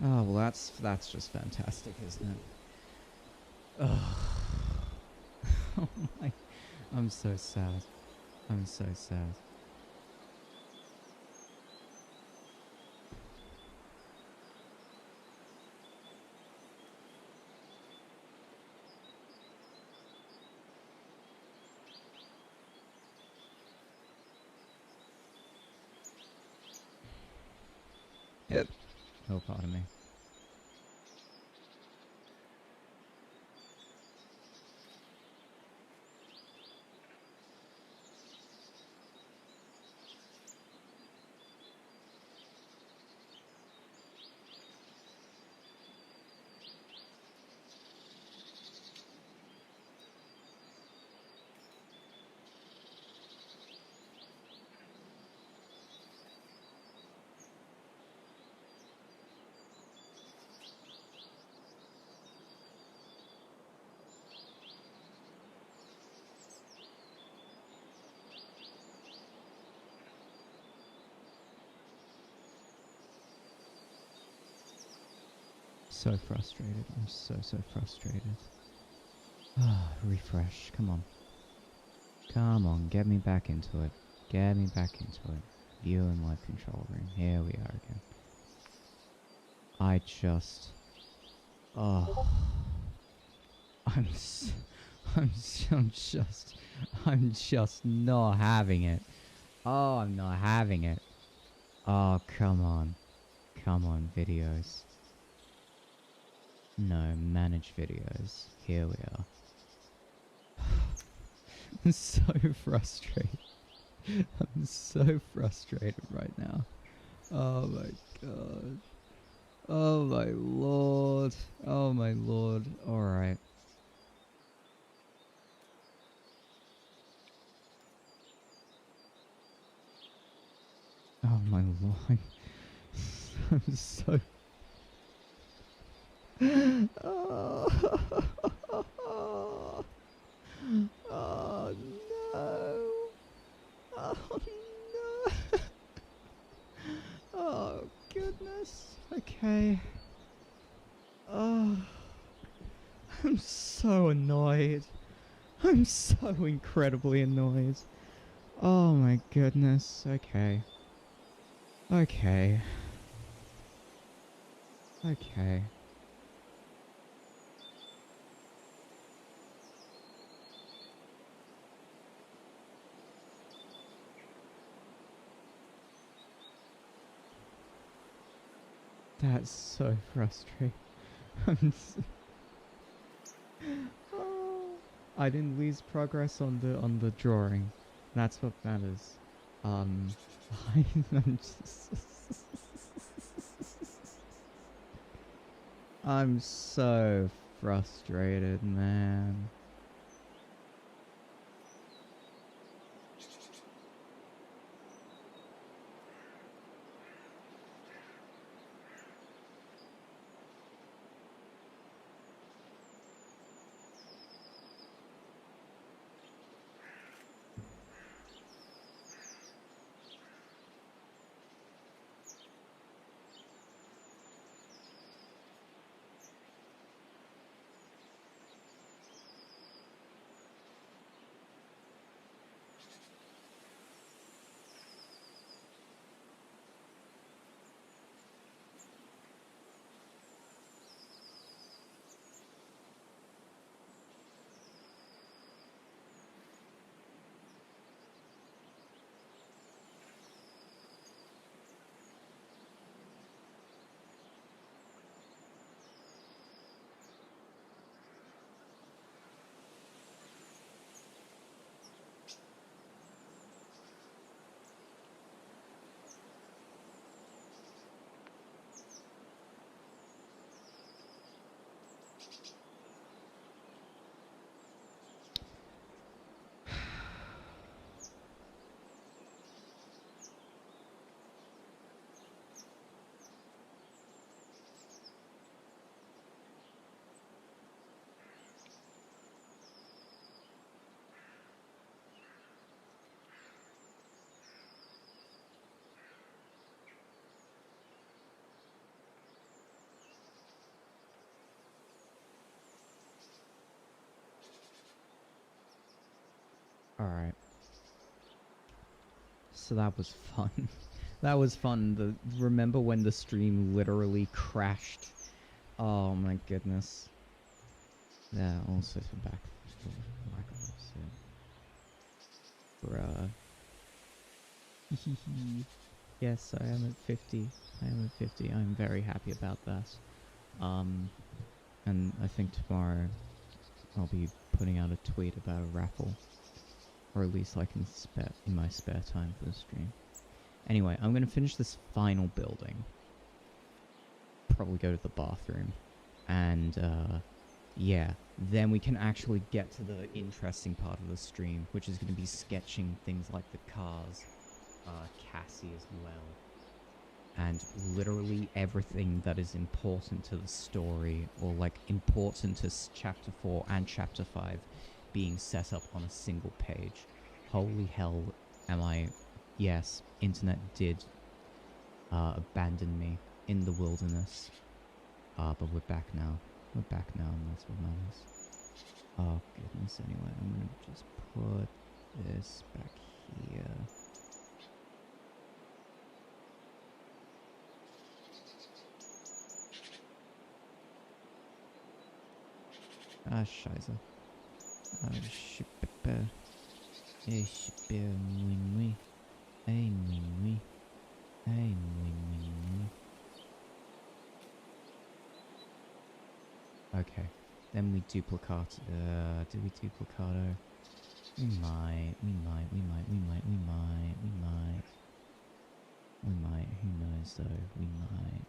Oh, well, that's just fantastic, isn't it? Oh, oh my. I'm so sad. I'm so sad. Yep. Oh, pardon me. So frustrated. I'm so frustrated. Ah, refresh. Come on. Come on, get me back into it. Get me back into it. View and live control room. Here we are again. I just... Oh... I'm just not having it. Oh, I'm not having it. Oh, come on. Come on, videos. No, manage videos. Here we are. I'm so frustrated. I'm so frustrated right now. Oh my god. Oh my lord. Oh my lord. Alright. Oh my lord. I'm so... Oh, oh no. Oh no. Oh goodness. Okay. Oh, I'm so annoyed. I'm so incredibly annoyed. Oh my goodness. Okay. Okay. Okay. That's so frustrating. Oh, I didn't lose progress on the drawing. That's what matters. I'm just I'm so frustrated, man. Alright. So that was fun. That was fun. Remember when the stream literally crashed? Oh my goodness. Yeah, also for back. Lack of offset. Bruh. Yes, I am at 50. I am at 50. I'm very happy about that. And I think tomorrow I'll be putting out a tweet about a raffle. Or at least I can in my spare time for the stream. Anyway, I'm going to finish this final building. Probably go to the bathroom. And, yeah. Then we can actually get to the interesting part of the stream, which is going to be sketching things like the cars, Cassie as well. And literally everything that is important to the story, or like important to chapter 4 and chapter 5 being set up on a single page. Holy hell am I... Yes, internet did abandon me in the wilderness. But we're back now. We're back now, and that's what matters. Oh goodness, anyway, I'm gonna just put this back here. Ah, scheiße. Ah, shippe. Eh, shippe, mui mui. Eh, mui mui. Eh, mui mui mui. Okay. Then we duplicate. Do we duplicado? We might. Who knows though? We might.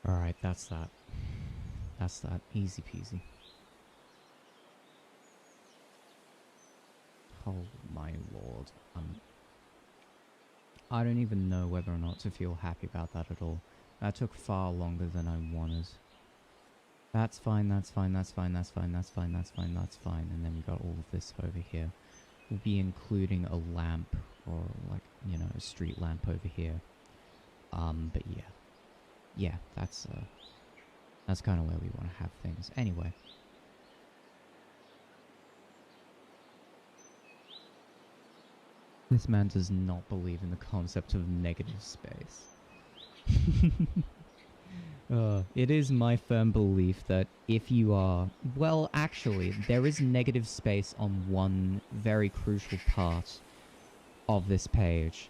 Alright, that's that. That's that. Easy peasy. Oh my lord. I don't even know whether or not to feel happy about that at all. That took far longer than I wanted. That's fine, that's fine, that's fine, that's fine, that's fine, that's fine, that's fine. And then we got all of this over here. We'll be including a lamp, or like, you know, a street lamp over here. But yeah. Yeah, that's kind of where we want to have things. Anyway. This man does not believe in the concept of negative space. It is my firm belief that if you are... Well, actually, there is negative space on one very crucial part of this page.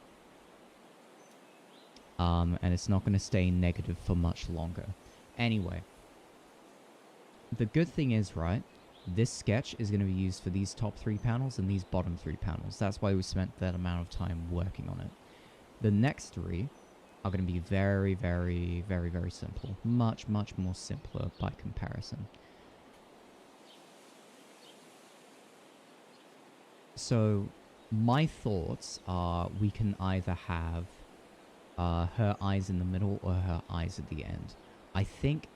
And it's not going to stay negative for much longer. Anyway. The good thing is, right, this sketch is going to be used for these top 3 panels and these bottom 3 panels. That's why we spent that amount of time working on it. The next 3 are going to be very, very, very, very simple. Much, much more simpler by comparison. So, my thoughts are we can either have her eyes in the middle or her eyes at the end. I think...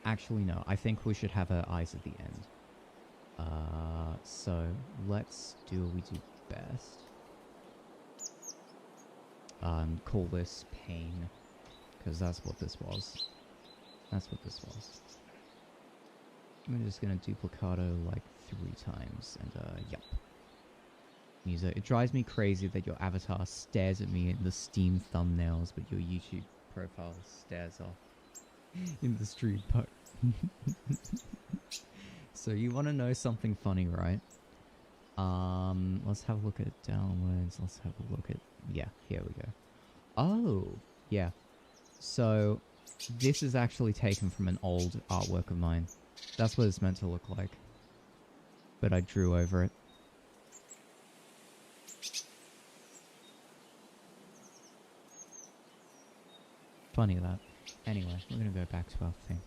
Actually, no. I think we should have her eyes at the end. So, let's do what we do best. Call this pain. because that's what this was. That's what this was. I'm just gonna duplicado like 3 times, and yep. Mewzer, it drives me crazy that your avatar stares at me in the Steam thumbnails, but your YouTube profile stares off in the stream part. So you want to know something funny, right? Let's have a look at downwards. Let's have a look at... Yeah, here we go. Oh, yeah. So, this is actually taken from an old artwork of mine. That's what it's meant to look like. But I drew over it. Funny that. Anyway, we're gonna go back to our thing.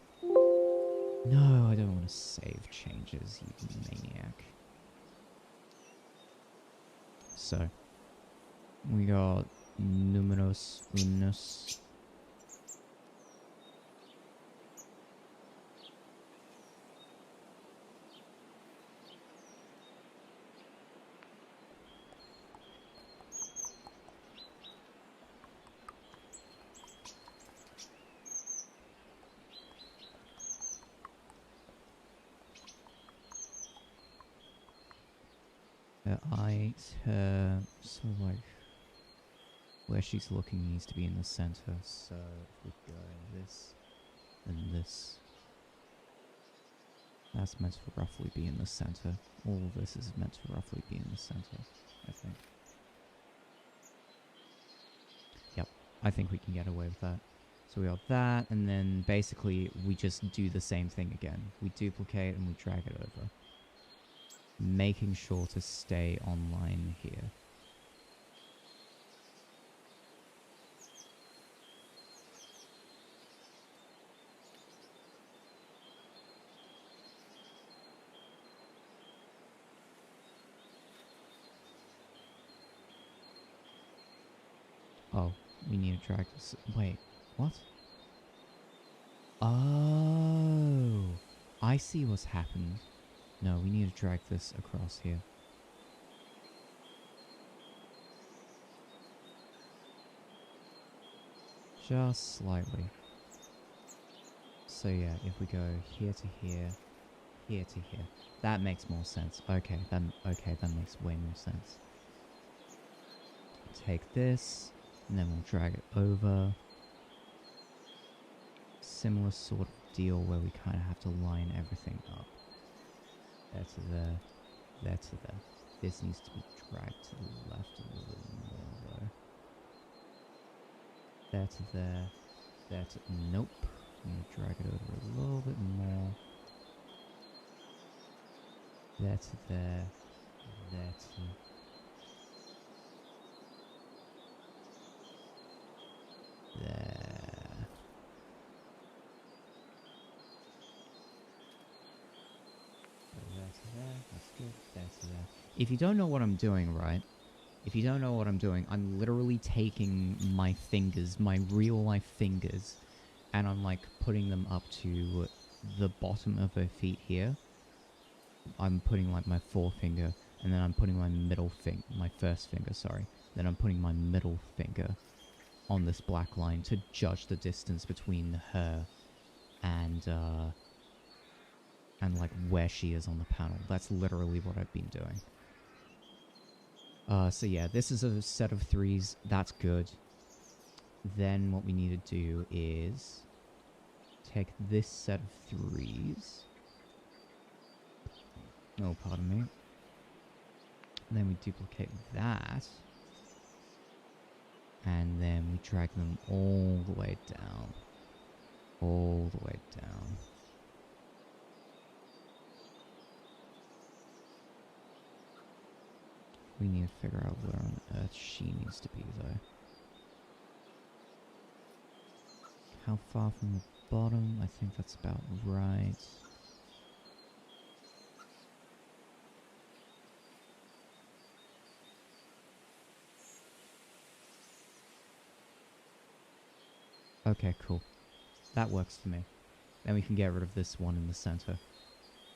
No, I don't want to save changes, you maniac. So, we got numeros unos. So like, where she's looking needs to be in the center, so if we go this, and this, that's meant to roughly be in the center. All of this is meant to roughly be in the center, I think. Yep, I think we can get away with that. So we got that, and then basically we just do the same thing again. We duplicate and we drag it over, making sure to stay online here. Oh, we need to drag this. Wait, what? Oh, I see what's happened. No, we need to drag this across here. Just slightly. So yeah, if we go here to here, here to here, that makes more sense. Okay, that makes way more sense. Take this, and then we'll drag it over. Similar sort of deal where we kind of have to line everything up. There to there, there to there. This needs to be dragged to the left a little bit more though. There to there, there to... Nope. I'm going to drag it over a little bit more. There to there, there to... There. There to there, that's good. There to there. If you don't know what I'm doing, right? If you don't know what I'm doing, I'm literally taking my fingers, my real life fingers, and I'm like putting them up to the bottom of her feet here. I'm putting like my forefinger, and then I'm putting my middle finger, my first finger, sorry. Then I'm putting my middle finger on this black line to judge the distance between her and like where she is on the panel. That's literally what I've been doing. So yeah, this is a set of 3s. That's good. Then what we need to do is take this set of 3s. Oh, pardon me. And then we duplicate that. And then we drag them all the way down. All the way down. We need to figure out where on earth she needs to be, though. How far from the bottom? I think that's about right. Okay, cool. That works for me. Then we can get rid of this one in the center.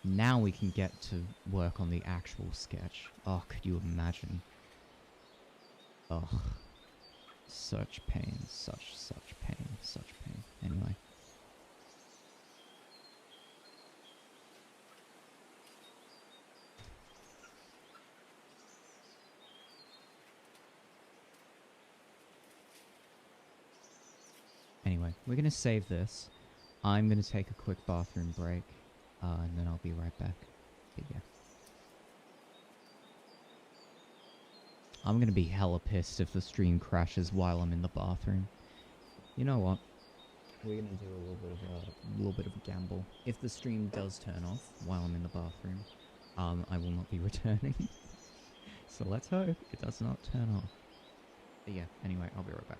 Now we can get to work on the actual sketch. Oh, could you imagine? Ugh. Such pain, such pain, such pain. Anyway. Anyway, we're going to save this. I'm going to take a quick bathroom break, and then I'll be right back. But yeah. I'm going to be hella pissed if the stream crashes while I'm in the bathroom. You know what? We're going to do a little bit of a gamble. If the stream does turn off while I'm in the bathroom, I will not be returning. So let's hope it does not turn off. But yeah, anyway, I'll be right back.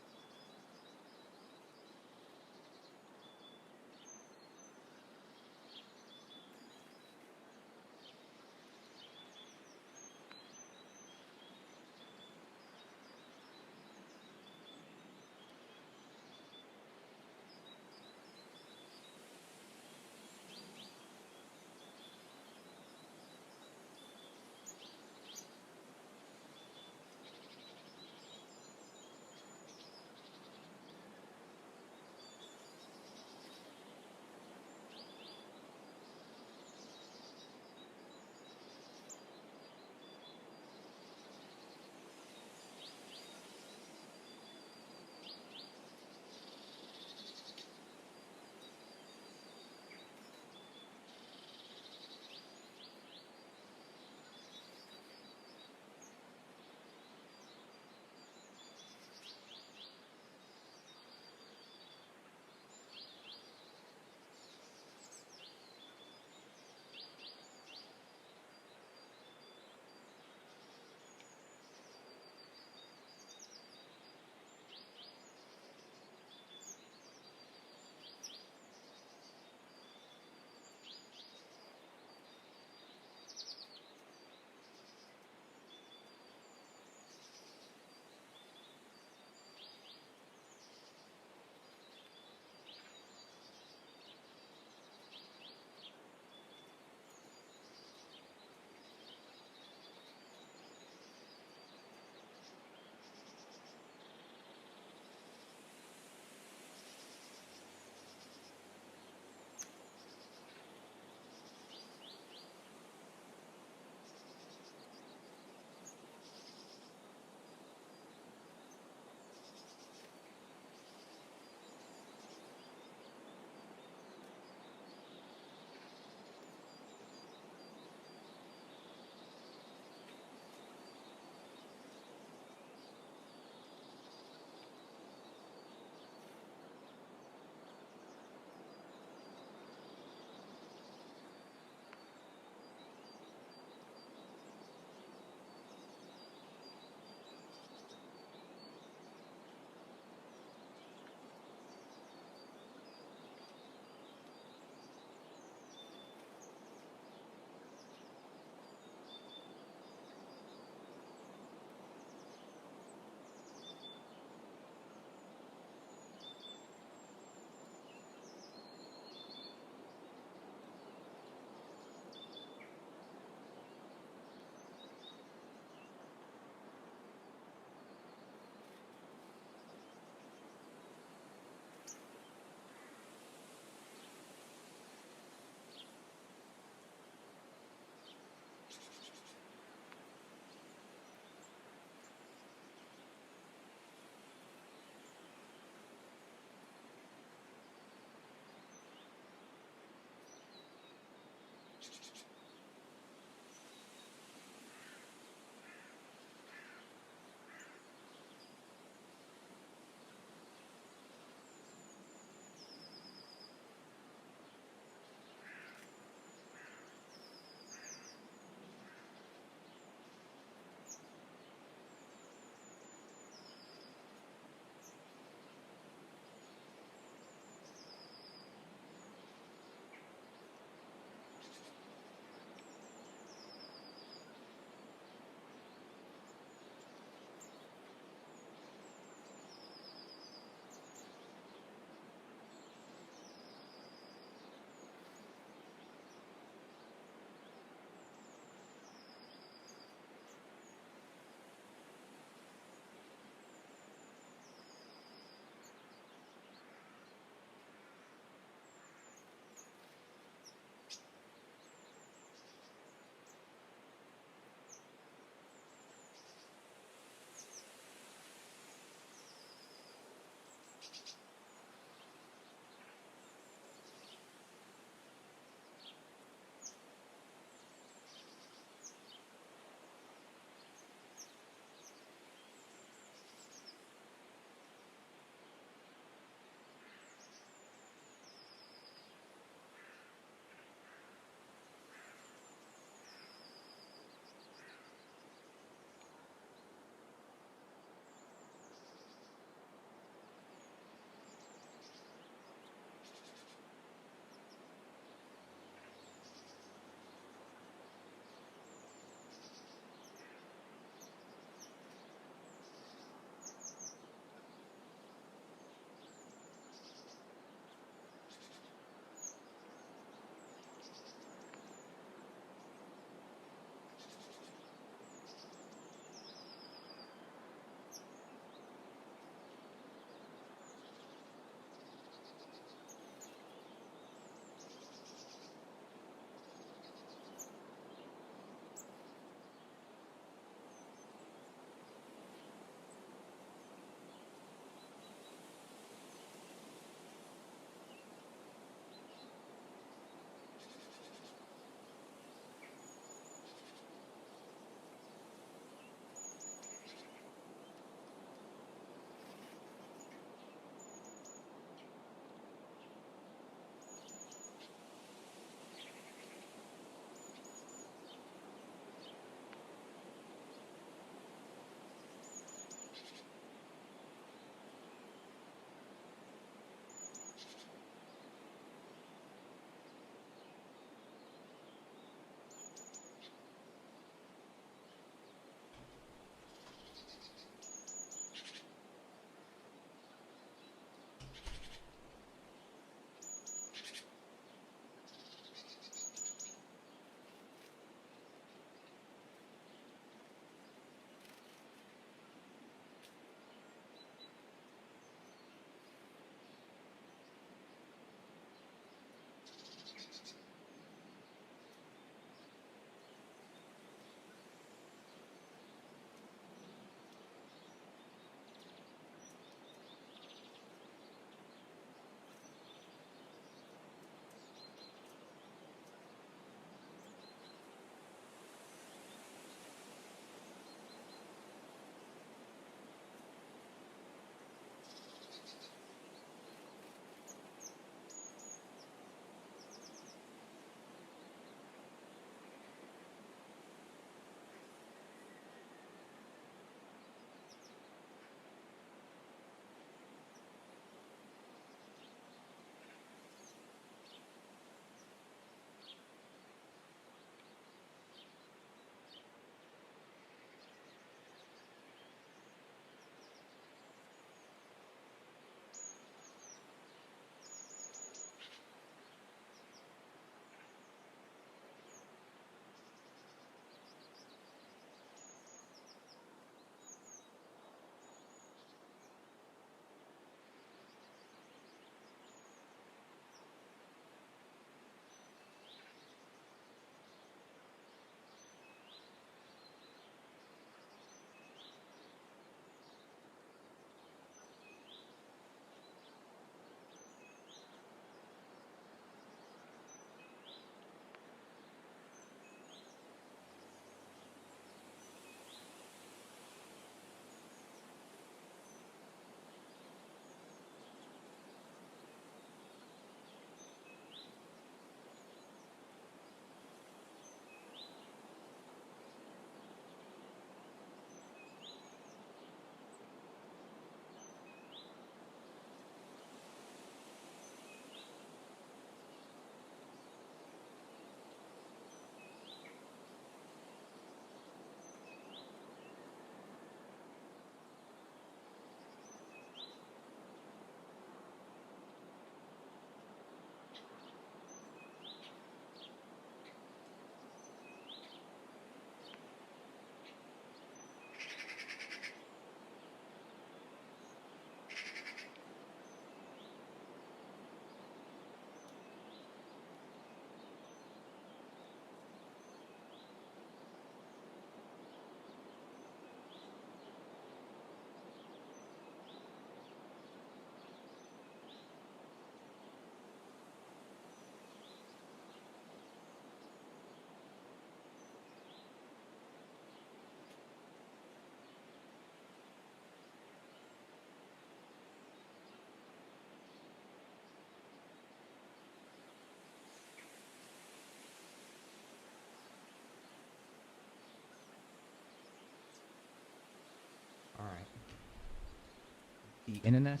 The internet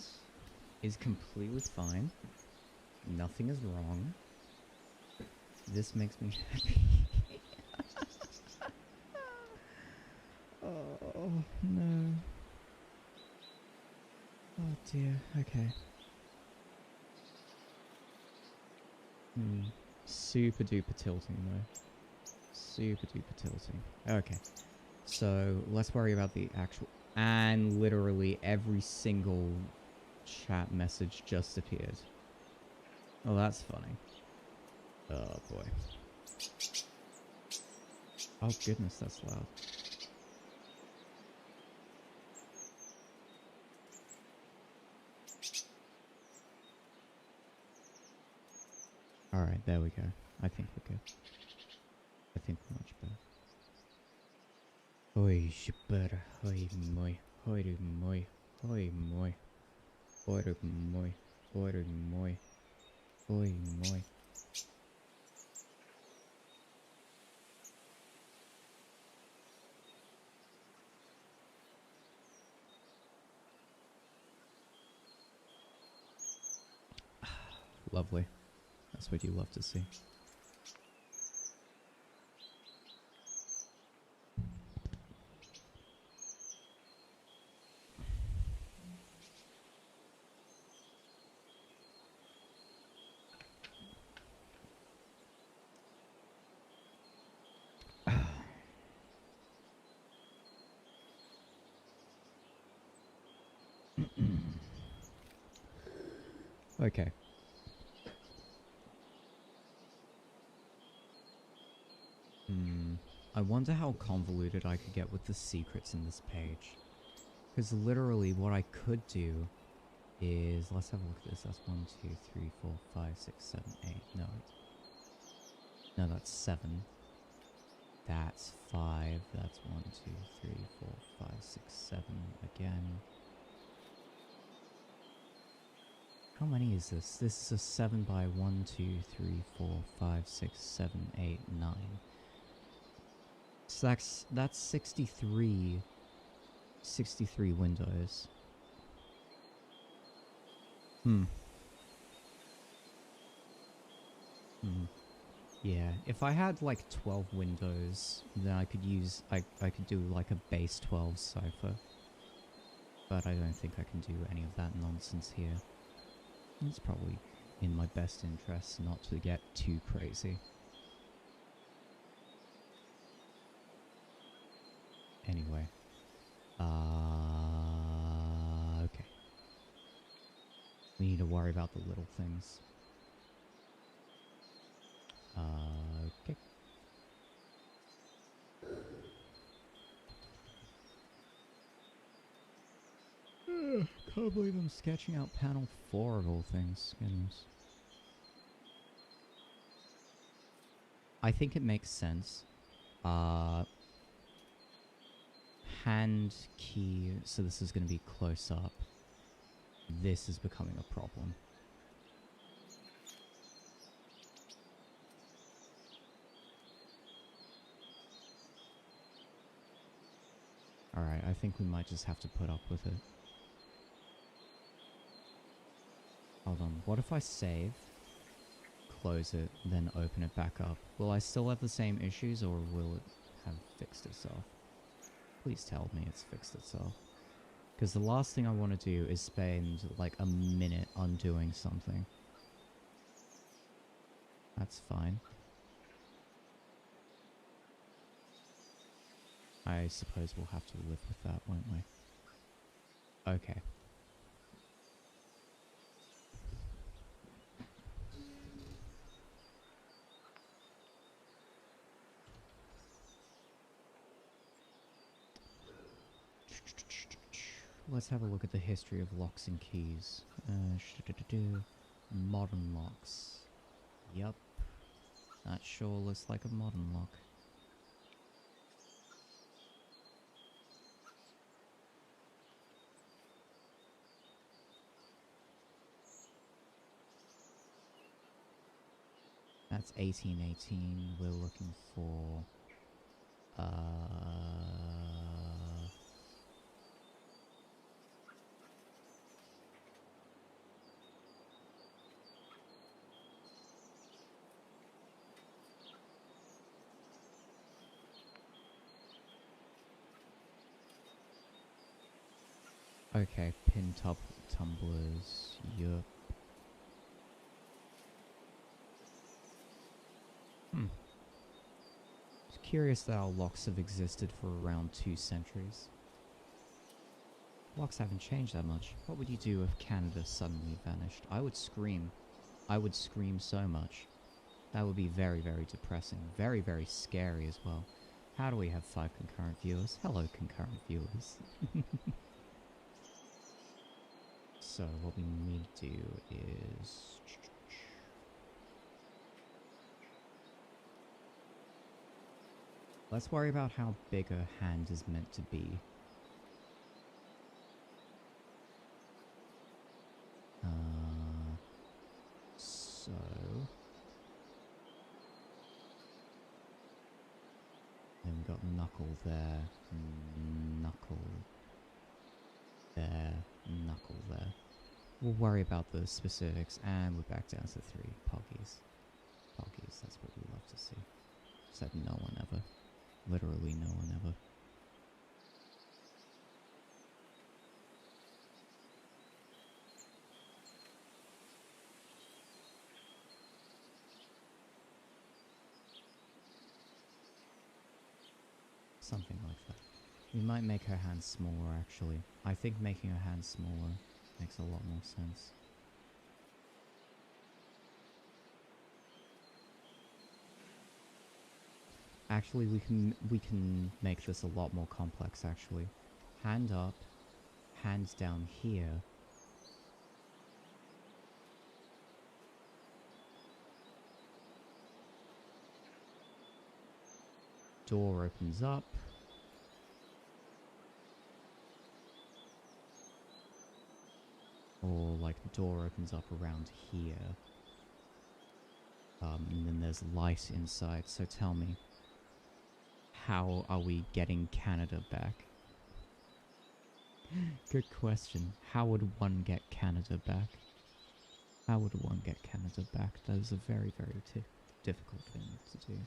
is completely fine. Nothing is wrong. This makes me happy. Oh, no. Oh dear, okay. Super duper tilting though. Super duper tilting. Okay. So, let's worry about the actual... And literally every single chat message just appeared. Oh, that's funny. Oh boy. Oh goodness, that's loud. Alright, there we go. I think we're good. I think we're much better. Oi, shibara, oi, moi, oi, moi, oi, moi, oi, moi, oi, moi, oi, moi. Lovely. That's what you love to see. Okay. I wonder how convoluted I could get with the secrets in this page. Because literally what I could do is... Let's have a look at this. That's 1, 2, 3, 4, 5, 6, 7, 8. No. No, that's 7. That's 5. That's 1, 2, 3, 4, 5, 6, 7 again. How many is this? This is a 7 by 1, 2, 3, 4, 5, 6, 7, 8, 9. So that's 63 windows. Yeah, if I had like 12 windows, then I could use, I could do like a base 12 cipher. But I don't think I can do any of that nonsense here. It's probably in my best interest not to get too crazy. Anyway. Okay. We need to worry about the little things. Okay. Can't believe I'm sketching out panel 4 of all things. Goodness. I think it makes sense. Hand key, so this is going to be close up. This is becoming a problem. Alright, I think we might just have to put up with it. Hold on, what if I save, close it, then open it back up? Will I still have the same issues, or will it have fixed itself? Please tell me it's fixed itself. Because the last thing I want to do is spend like a minute undoing something. That's fine. I suppose we'll have to live with that, won't we? Okay. Let's have a look at the history of locks and keys. Modern locks. Yup. That sure looks like a modern lock. That's 1818. We're looking for... Okay, pin top tumblers. Yup. It's curious that our locks have existed for around 2 centuries. Locks haven't changed that much. What would you do if Canada suddenly vanished? I would scream. I would scream so much. That would be very, very depressing. Very, very scary as well. How do we have 5 concurrent viewers? Hello, concurrent viewers. So, what we need to do is... let's worry about how big a hand is meant to be. So... then we've got knuckle there, knuckle there, knuckle there. We'll worry about the specifics, and we're back down to 3. Poggies. Poggies, that's what we love to see. Said no one ever. Literally no one ever. Something like that. We might make her hands smaller, actually. I think making her hands smaller makes a lot more sense. Actually, we can make this a lot more complex, actually. Hand up, hands down here. Door opens up. Or, like, the door opens up around here. And then there's light inside, so tell me, how are we getting Canada back? Good question. How would one get Canada back? How would one get Canada back? That is a very, very difficult thing to do.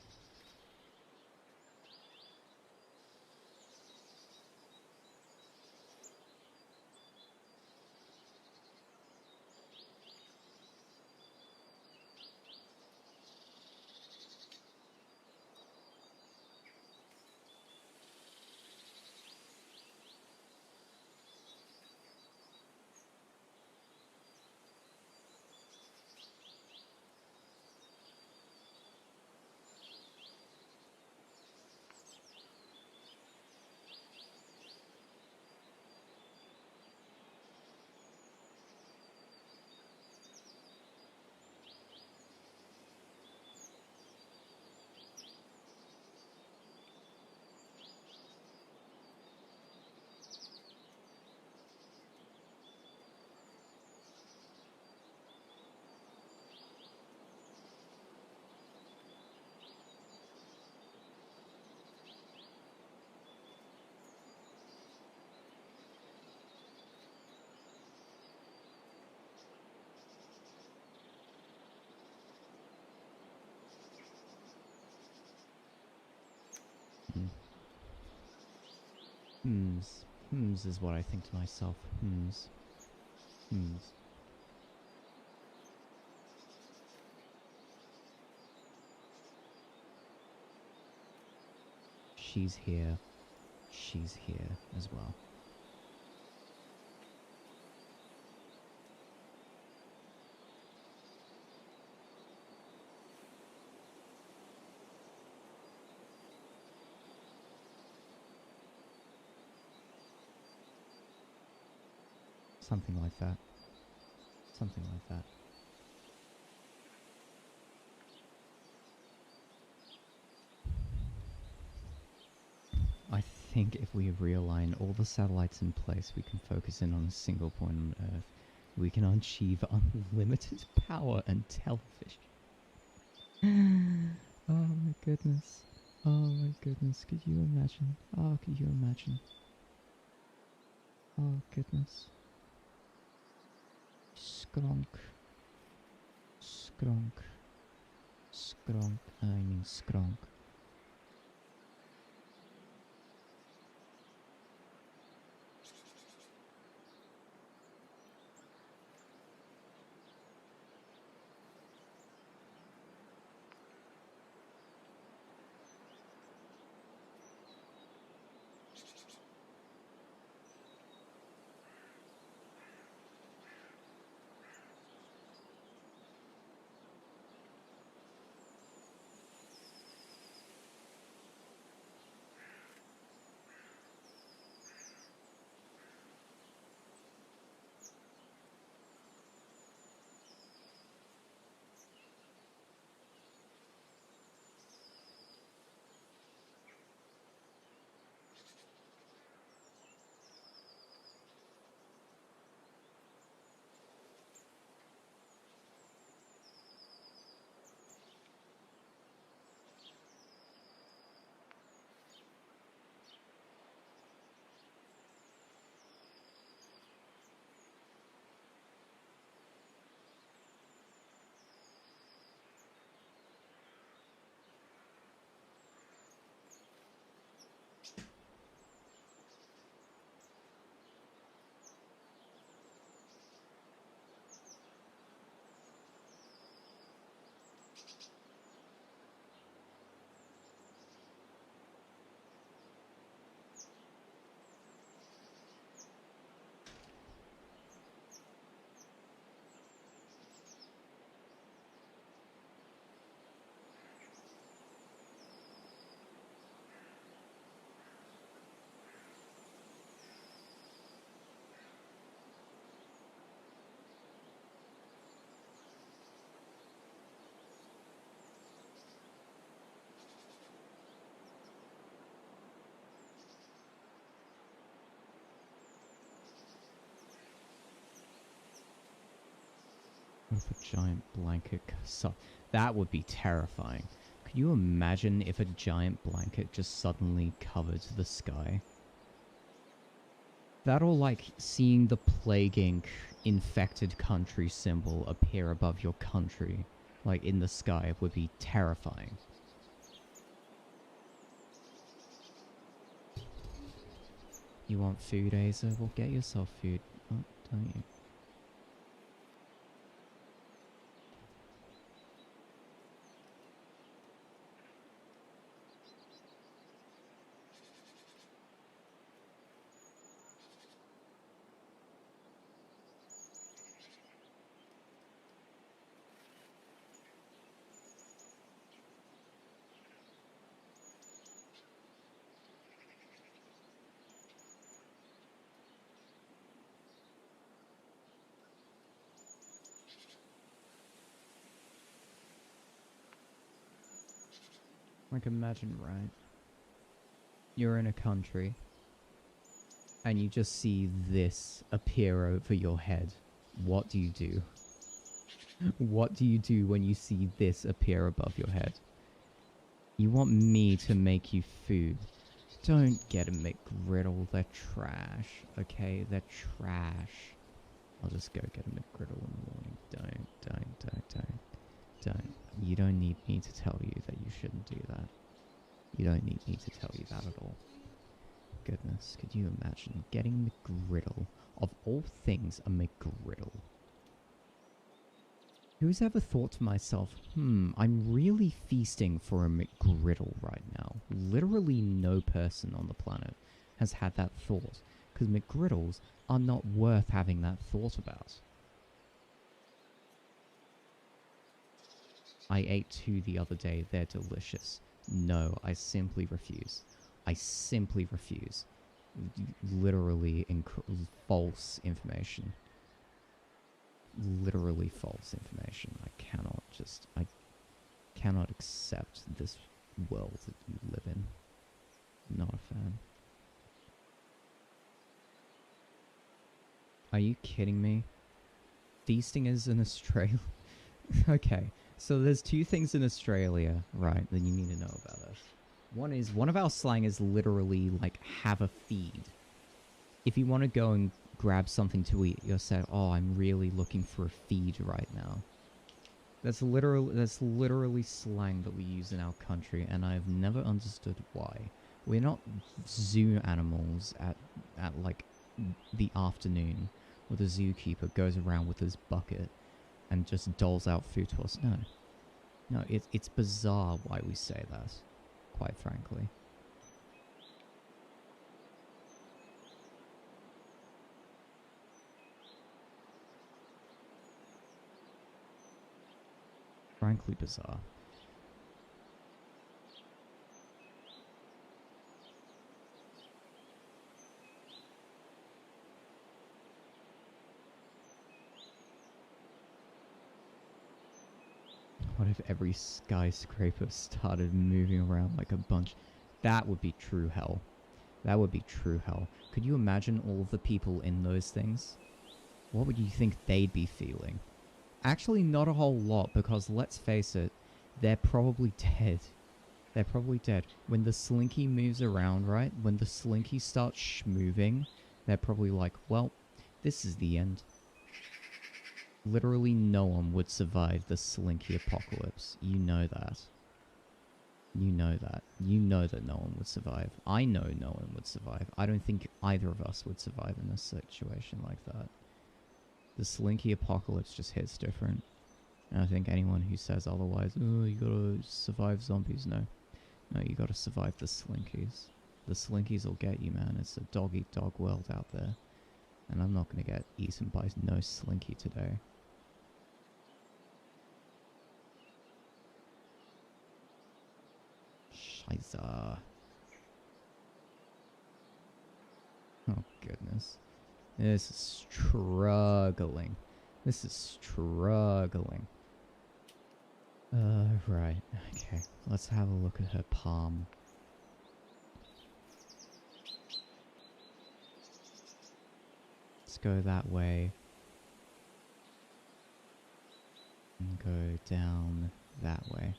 Hmms is what I think to myself. Hmms. She's here. She's here as well. Something like that. Something like that. I think if we realign all the satellites in place, we can focus in on a single point on Earth. We can achieve unlimited power and television. Oh my goodness. Oh my goodness. Could you imagine? Oh, could you imagine? Oh goodness. Skronk. Skronk. Skronk. I mean skronk. if a giant blanket... So that would be terrifying. Could you imagine if a giant blanket just suddenly covered the sky? That or like seeing the Plague Inc. infected country symbol appear above your country, like in the sky, would be terrifying. You want food, Asa? Well, get yourself food, don't you? Like, imagine, right? You're in a country, and you just see this appear over your head. What do you do? What do you do when you see this appear above your head? You want me to make you food. Don't get a McGriddle, they're trash, okay? They're trash. I'll just go get a McGriddle in the morning. Don't. You don't need me to tell you that you shouldn't do that. You don't need me to tell you that at all. Goodness, could you imagine getting McGriddle? Of all things, a McGriddle. Who's ever thought to myself, I'm really feasting for a McGriddle right now? Literally no person on the planet has had that thought, because McGriddles are not worth having that thought about. I ate 2 the other day, they're delicious. No, I simply refuse. I simply refuse. Literally false information. Literally false information. I cannot accept this world that you live in. Not a fan. Are you kidding me? Feasting is in Australia? Okay, so there's 2 things in Australia, right, that you need to know about us. One is, one of our slang is literally like, have a feed. If you want to go and grab something to eat, you'll say, oh, I'm really looking for a feed right now. That's literally slang that we use in our country, and I've never understood why. We're not zoo animals at like the afternoon, where the zookeeper goes around with his bucket and just doles out food to us. No, it's bizarre why we say that, quite frankly. Frankly bizarre. What if every skyscraper started moving around like a bunch? That would be true hell. That would be true hell. Could you imagine all of the people in those things? What would you think they'd be feeling? Actually, not a whole lot, because let's face it, they're probably dead. They're probably dead. When the slinky moves around, right? When the slinky starts schmoving, they're probably like, well, this is the end. Literally no one would survive the slinky apocalypse. You know that. You know that. You know that no one would survive. I know no one would survive. I don't think either of us would survive in a situation like that. The slinky apocalypse just hits different. And I think anyone who says otherwise, oh, you gotta survive zombies, no. No, you gotta survive the slinkies. The slinkies will get you, man. It's a dog-eat-dog world out there. And I'm not gonna get eaten by no slinky today. Scheiße. Oh, goodness. This is struggling. This is struggling. Right. Okay. Let's have a look at her palm. Let's go that way. and go down that way.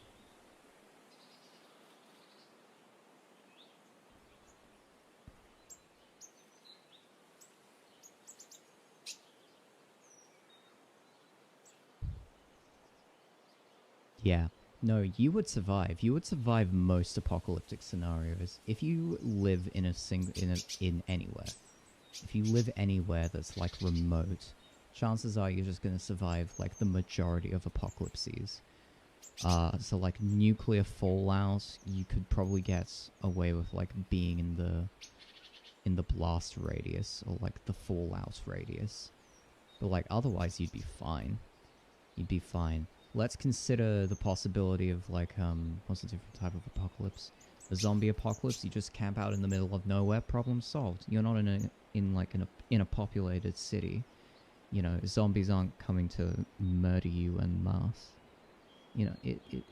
Yeah. No, you would survive. You would survive most apocalyptic scenarios if you live in in anywhere. If you live anywhere that's like remote, chances are you're just gonna survive like the majority of apocalypses. So like nuclear fallout, you could probably get away with like being in the blast radius or like the fallout radius. But like otherwise you'd be fine. You'd be fine. Let's consider the possibility of like what's a different type of apocalypse? A zombie apocalypse, you just camp out in the middle of nowhere, problem solved. You're not in a populated city. You know, zombies aren't coming to murder you en masse. You know,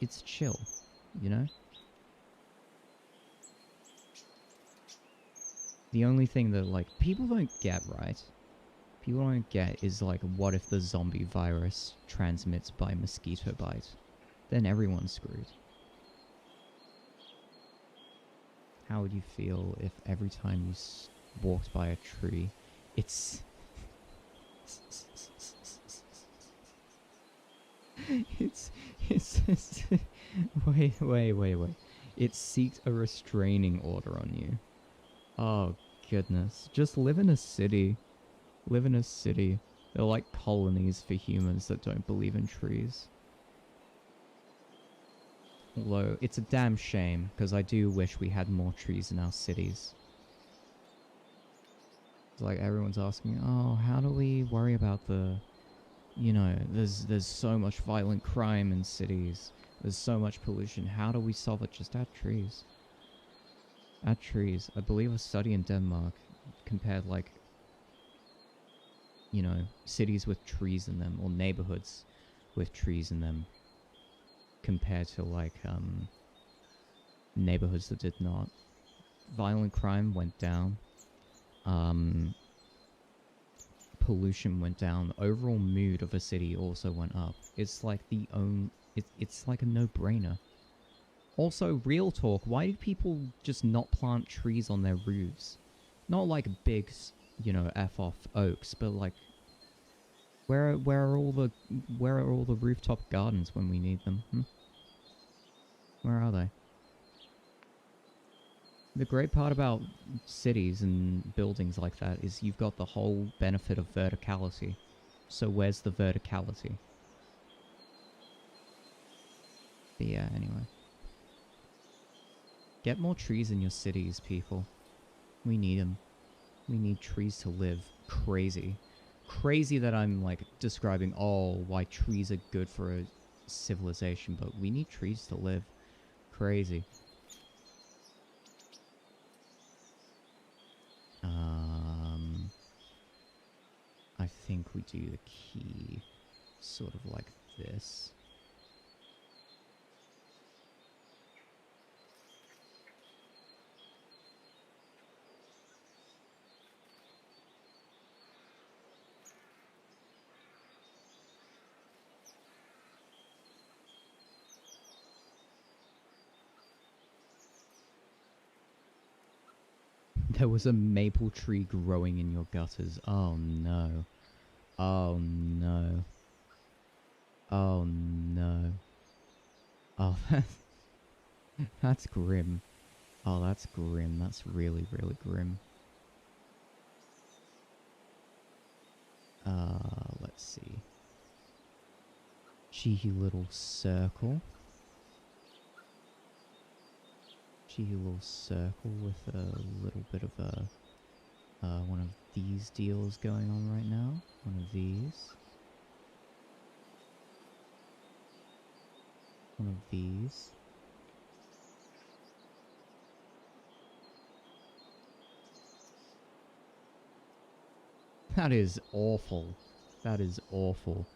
it's chill, you know? The only thing that, like, people don't get right, people don't get is, like, what if the zombie virus transmits by mosquito bite? Then everyone's screwed. How would you feel if every time you walked by a tree, it's... it's wait. It seeks a restraining order on you. Oh, goodness. Just live in a city. Live in a city. They're like colonies for humans that don't believe in trees. Although, it's a damn shame, because I do wish we had more trees in our cities. It's like everyone's asking, oh, how do we worry about the... You know, there's so much violent crime in cities. There's so much pollution. How do we solve it? Just add trees. Add trees. I believe a study in Denmark compared, like, you know, cities with trees in them, or neighborhoods with trees in them, compared to, like, neighborhoods that did not. Violent crime went down. Pollution went down. The overall mood of a city also went up. It's like it's like a no-brainer. Also, real talk, why did people just not plant trees on their roofs? Not like big, you know, F-off oaks, but like where are all the rooftop gardens when we need them? Where are they? The great part about cities and buildings like that is you've got the whole benefit of verticality. So where's the verticality? But yeah, anyway. Get more trees in your cities, people. We need them. We need trees to live. Crazy. Crazy that I'm, like, describing, oh, why trees are good for a civilization, but we need trees to live. Crazy. I think we do the key sort of like this. There was a maple tree growing in your gutters. Oh no. Oh no. Oh no. Oh, that's grim. Oh, that's grim. That's really, really grim. Let's see. Cheeky little circle. Cheeky little circle with a little bit of a one of these deals going on right now. One of these. One of these. That is awful. That is awful.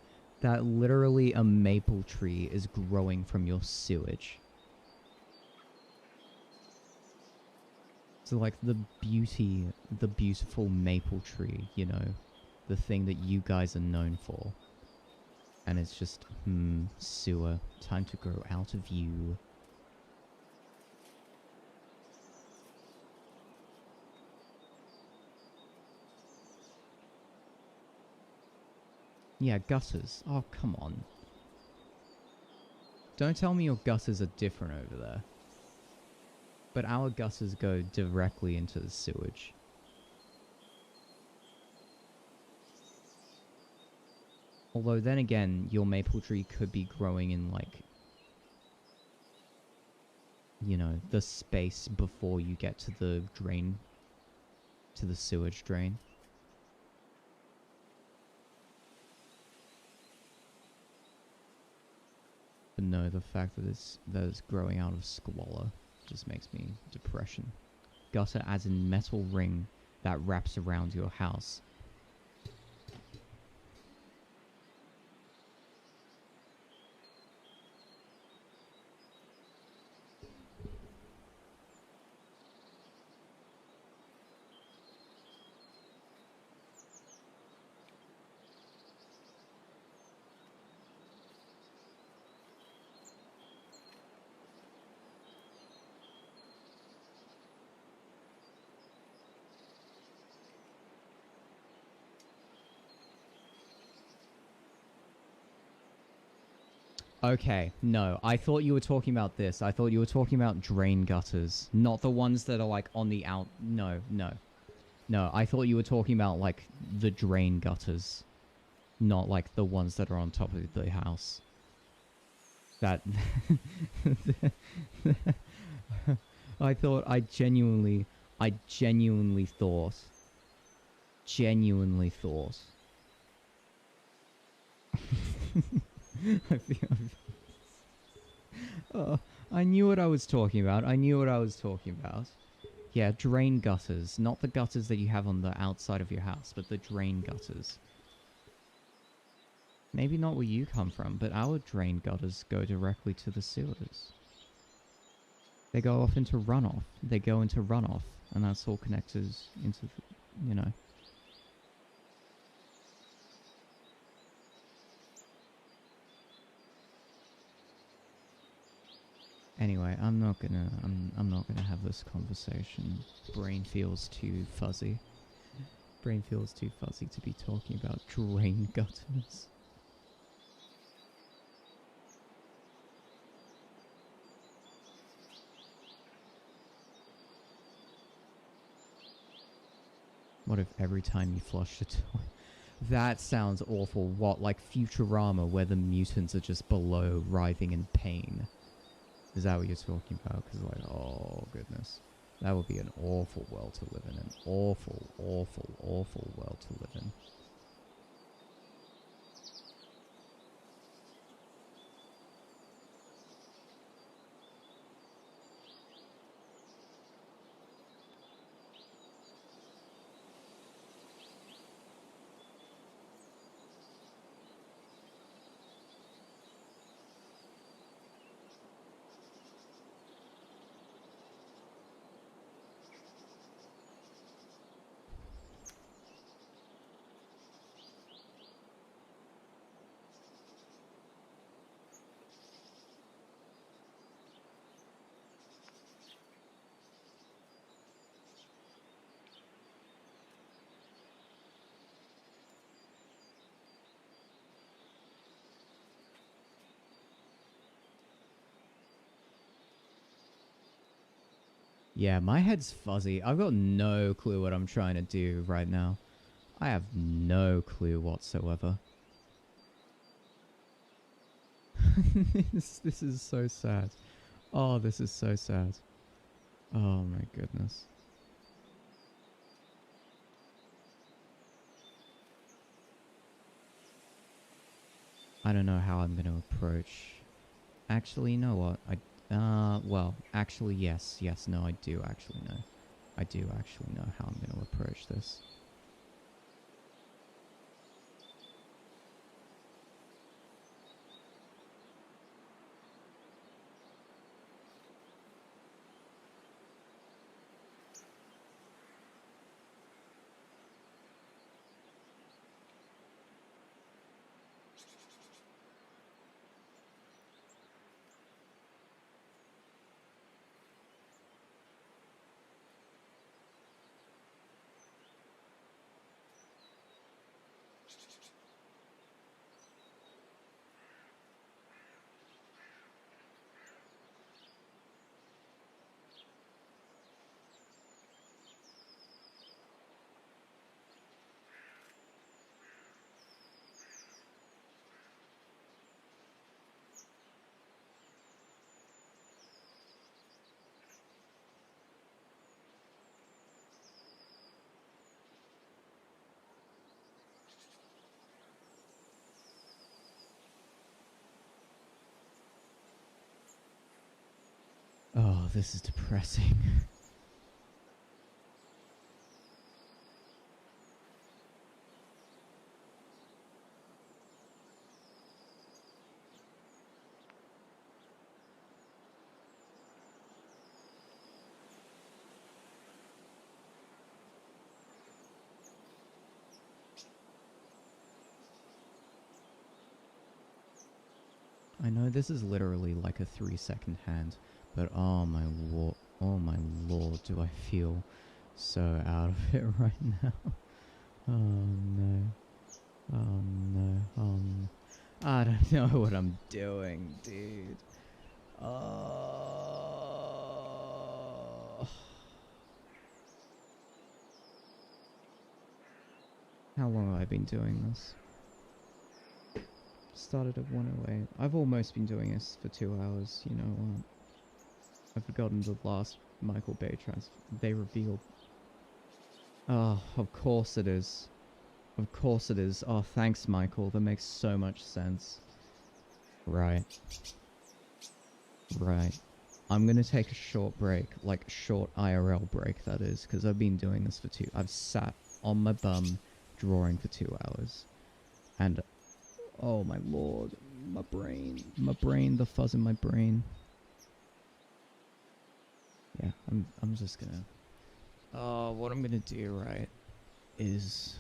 That literally a maple tree is growing from your sewage. So like the beautiful maple tree, you know, the thing that you guys are known for. And it's just, sewer. Time to grow out of you. Yeah, gutters. Oh, come on. Don't tell me your gutters are different over there. But our gutters go directly into the sewage. Although then again, your maple tree could be growing in like, you know, the space before you get to the drain, to the sewage drain. But no, the fact that it's growing out of squalor just makes me depression. Gutter as in metal ring that wraps around your house. Okay, no, I thought you were talking about this. I thought you were talking about drain gutters, not the ones that are like on the out. No, no, no. I thought you were talking about like the drain gutters, not like the ones that are on top of the house. That I thought I genuinely thought. I feel, I knew what I was talking about. Yeah, drain gutters. Not the gutters that you have on the outside of your house, but the drain gutters. Maybe not where you come from, but our drain gutters go directly to the sewers. They go off into runoff. And that's all connected into, you know. Anyway, I'm not gonna have this conversation. Brain feels too fuzzy. Brain feels too fuzzy to be talking about drain gutters. What if every time you flush the toilet? That sounds awful. What, like Futurama, where the mutants are just below, writhing in pain? Is that what you're talking about? Because, like, oh, goodness. That would be an awful world to live in. An awful, awful, awful world to live in. Yeah, my head's fuzzy. I've got no clue what I'm trying to do right now. I have no clue whatsoever. This is so sad. Oh, this is so sad. Oh my goodness. I don't know how I'm going to approach. Actually, you know what? Well, actually, yes. Yes, no, I do actually know. I do actually know how I'm going to approach this. Oh, this is depressing. I know this is literally like a 3-second hand, but oh my lord, do I feel so out of it right now. Oh no. Oh no. I don't know what I'm doing, dude. Oh. How long have I been doing this? Started at 1:08. I've almost been doing this for 2 hours, you know what? I've forgotten the last Michael Bay they revealed. Oh, of course it is. Of course it is. Oh, thanks, Michael. That makes so much sense. Right. Right. I'm gonna take a short break, like short IRL break, that is, because I've been doing this for I've sat on my bum drawing for 2 hours. And, oh my lord, my brain, the fuzz in my brain. Yeah, I'm just gonna... Oh, what I'm gonna do, right, is...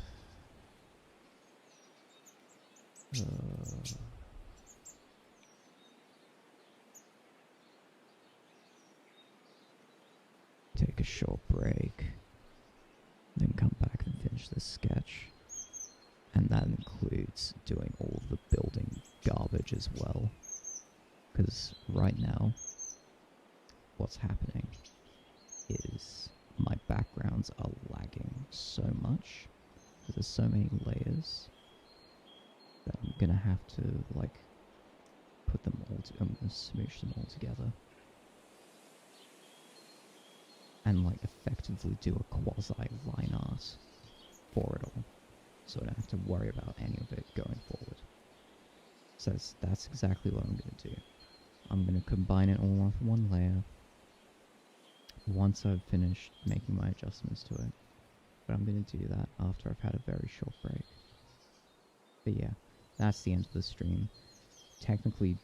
take a short break, then come back and finish this sketch. And that includes doing all the building garbage as well. Because right now, what's happening is my backgrounds are lagging so much. There's so many layers that I'm gonna have to, like, put them all I'm gonna smoosh them all together. And, like, effectively do a quasi-line art for it all. So I don't have to worry about any of it going forward. So that's exactly what I'm going to do. I'm going to combine it all off one layer once I've finished making my adjustments to it. But I'm going to do that after I've had a very short break. But yeah, that's the end of the stream. Technically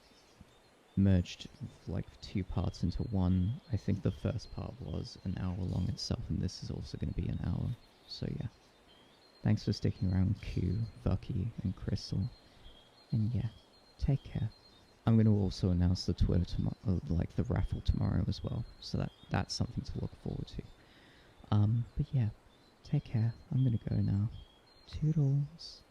merged like 2 parts into one. I think the first part was an hour long itself, and this is also going to be an hour. So yeah. Thanks for sticking around, Q, Vucky, and Crystal. And yeah, take care. I'm going to also announce the Twitter tomorrow, like the raffle tomorrow as well. So that's something to look forward to. But yeah, take care. I'm going to go now. Toodles.